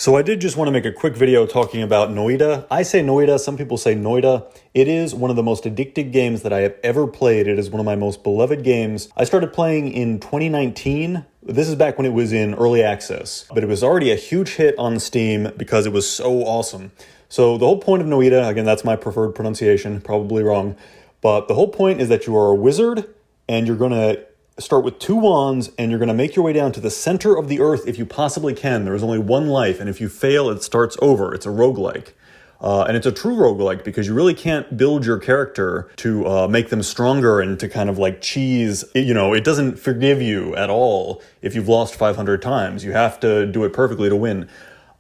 So I did just want to make a quick video talking about Noita. I say Noita, some people say Noita. It is one of the most addictive games that I have ever played. It is one of my most beloved games. I started playing in 2019. This is back when it was in early access, but it was already a huge hit on Steam because it was so awesome. So the whole point of Noita, again, that's my preferred pronunciation, probably wrong, but the whole point is that you are a wizard and you're going to start with 2 wands, and you're going to make your way down to the center of the earth if you possibly can. There is only 1 life, and if you fail, it starts over. It's a roguelike. And it's a true roguelike because you really can't build your character to make them stronger and to kind of like cheese. It doesn't forgive you at all if you've lost 500 times. You have to do it perfectly to win.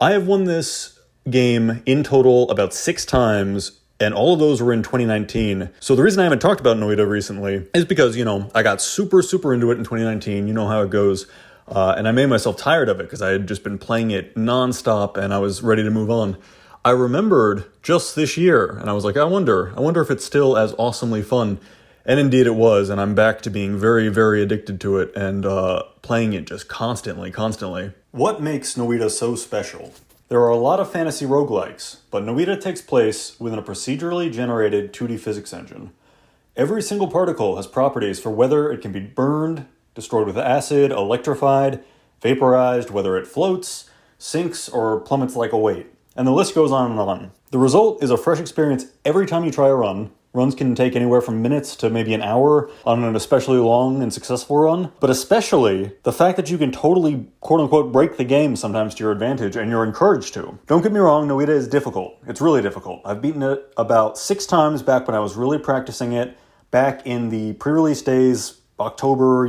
I have won this game in total about 6 times, and all of those were in 2019. So the reason I haven't talked about Noita recently is because, I got super into it in 2019. You know how it goes. And I made myself tired of it because I had just been playing it nonstop and I was ready to move on. I remembered just this year and I was like, I wonder if it's still as awesomely fun. And indeed it was. And I'm back to being very addicted to it and playing it just constantly. What makes Noita so special? There are a lot of fantasy roguelikes, but Noita takes place within a procedurally generated 2D physics engine. Every single particle has properties for whether it can be burned, destroyed with acid, electrified, vaporized, whether it floats, sinks, or plummets like a weight. And the list goes on and on. The result is a fresh experience every time you try a run. Runs can take anywhere from minutes to maybe an hour on an especially long and successful run. But especially the fact that you can totally, quote-unquote, break the game sometimes to your advantage, and you're encouraged to. Don't get me wrong, Noita is difficult. It's really difficult. I've beaten it about 6 times back when I was really practicing it, back in the pre-release days, October,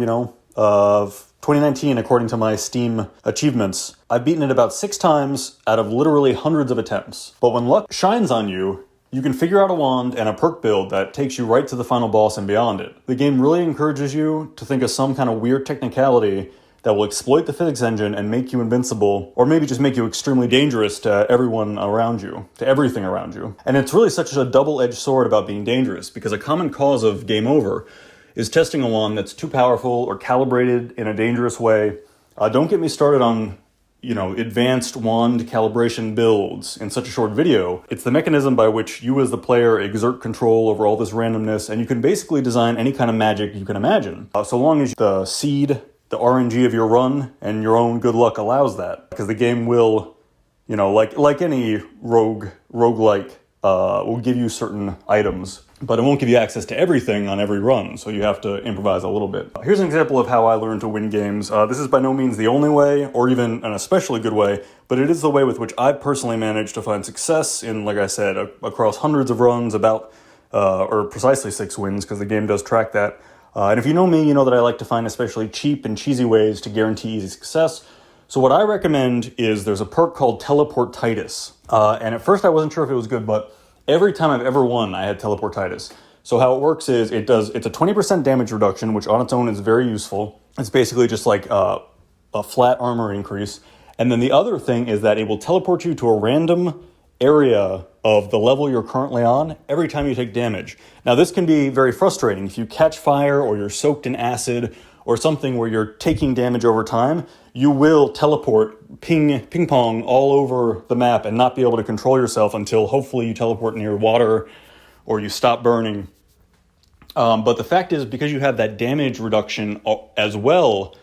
of 2019, according to my Steam achievements. I've beaten it about 6 times out of literally hundreds of attempts. But when luck shines on you, you can figure out a wand and a perk build that takes you right to the final boss and beyond it. The game really encourages you to think of some kind of weird technicality that will exploit the physics engine and make you invincible, or maybe just make you extremely dangerous to everyone around you, to everything around you. And it's really such a double-edged sword about being dangerous, because a common cause of game over is testing a wand that's too powerful or calibrated in a dangerous way. Don't get me started on advanced wand calibration builds in such a short video. It's the mechanism by which you as the player exert control over all this randomness, and you can basically design any kind of magic you can imagine. So long as the seed, the RNG of your run, and your own good luck allows that. Because the game will, like any roguelike, will give you certain items, but it won't give you access to everything on every run, so you have to improvise a little bit. Here's an example of how I learned to win games. This is by no means the only way, or even an especially good way, but it is the way with which I've personally managed to find success in, like I said, across hundreds of runs, or precisely 6 wins, because the game does track that. And if you know me, you know that I like to find especially cheap and cheesy ways to guarantee easy success. So what I recommend is there's a perk called Teleportitis. And at first I wasn't sure if it was good, but every time I've ever won, I had Teleportitis. So how it works is it's a 20% damage reduction, which on its own is very useful. It's basically just like a flat armor increase. And then the other thing is that it will teleport you to a random area of the level you're currently on every time you take damage. Now this can be very frustrating. If you catch fire or you're soaked in acid or something where you're taking damage over time, you will teleport ping pong all over the map and not be able to control yourself until hopefully you teleport near water or you stop burning. But the fact is, because you have that damage reduction as well,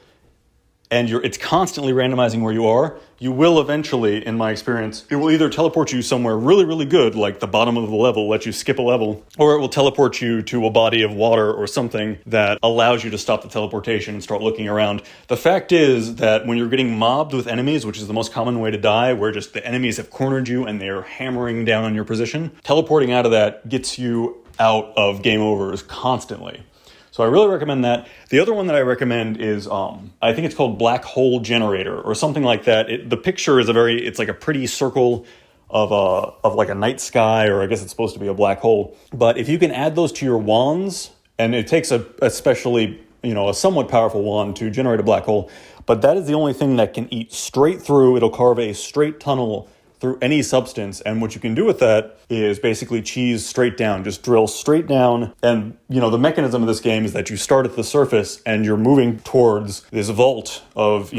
and it's constantly randomizing where you are, you will eventually, in my experience, it will either teleport you somewhere really good, like the bottom of the level, let you skip a level, or it will teleport you to a body of water or something that allows you to stop the teleportation and start looking around. The fact is that when you're getting mobbed with enemies, which is the most common way to die, where just the enemies have cornered you and they're hammering down on your position, teleporting out of that gets you out of game overs constantly. So I really recommend that. The other one that I recommend is, I think it's called Black Hole Generator or something like that. The picture is it's like a pretty circle of like a night sky, or I guess it's supposed to be a black hole. But if you can add those to your wands, and it takes a somewhat powerful wand to generate a black hole, but that is the only thing that can eat straight through. It'll carve a straight tunnel through any substance, and what you can do with that is basically cheese straight down, just drill straight down. And the mechanism of this game is that you start at the surface and you're moving towards this vault of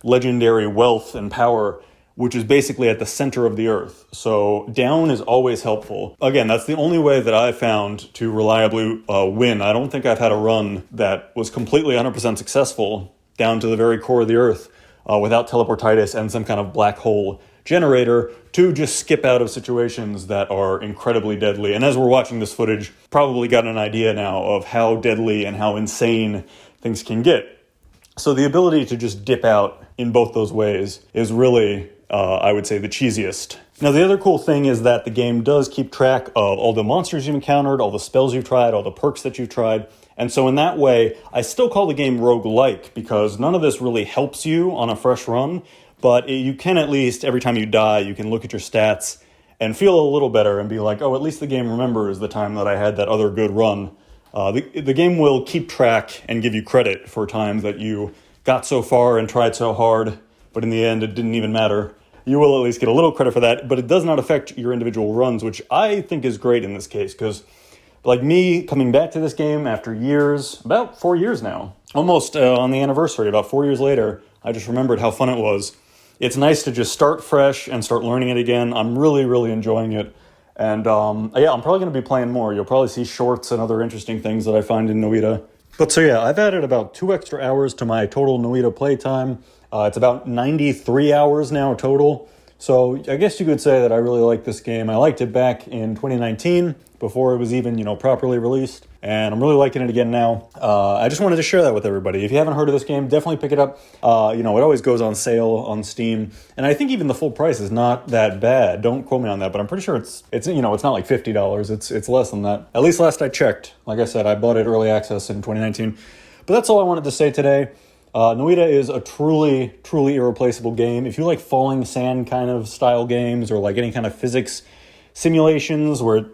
legendary wealth and power which is basically at the center of the earth. So down is always helpful. Again, that's the only way that I've found to reliably win. I don't think I've had a run that was completely 100% successful down to the very core of the earth without teleportitis and some kind of black hole generator to just skip out of situations that are incredibly deadly. And as we're watching this footage, probably got an idea now of how deadly and how insane things can get. So the ability to just dip out in both those ways is really, I would say, the cheesiest. Now, the other cool thing is that the game does keep track of all the monsters you've encountered, all the spells you've tried, all the perks that you've tried. And so in that way, I still call the game roguelike because none of this really helps you on a fresh run, but you can at least, every time you die, you can look at your stats and feel a little better and be like, oh, at least the game remembers the time that I had that other good run. The game will keep track and give you credit for times that you got so far and tried so hard, but in the end it didn't even matter. You will at least get a little credit for that, but it does not affect your individual runs, which I think is great in this case, because like me coming back to this game after years, about 4 years now, almost on the anniversary, about 4 years later, I just remembered how fun it was. It's nice to just start fresh and start learning it again. I'm really, really enjoying it. And yeah, I'm probably going to be playing more. You'll probably see shorts and other interesting things that I find in Noita. But so yeah, I've added about 2 extra hours to my total Noita playtime. It's about 93 hours now total. So I guess you could say that I really like this game. I liked it back in 2019 before it was even, properly released. And I'm really liking it again now. I just wanted to share that with everybody. If you haven't heard of this game, definitely pick it up. It always goes on sale on Steam. And I think even the full price is not that bad. Don't quote me on that, but I'm pretty sure it's not like $50. It's less than that. At least last I checked. Like I said, I bought it early access in 2019. But that's all I wanted to say today. Noita is a truly, truly irreplaceable game. If you like falling sand kind of style games or like any kind of physics simulations where,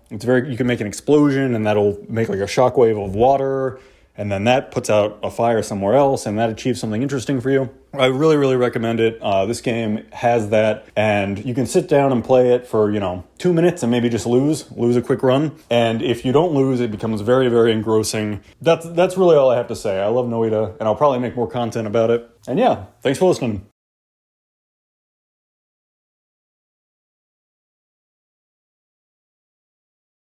you can make an explosion and that'll make like a shockwave of water and then that puts out a fire somewhere else and that achieves something interesting for you. I really, really recommend it. This game has that and you can sit down and play it for, 2 minutes and maybe just lose a quick run. And if you don't lose, it becomes very, very engrossing. That's really all I have to say. I love Noita and I'll probably make more content about it. And yeah, thanks for listening.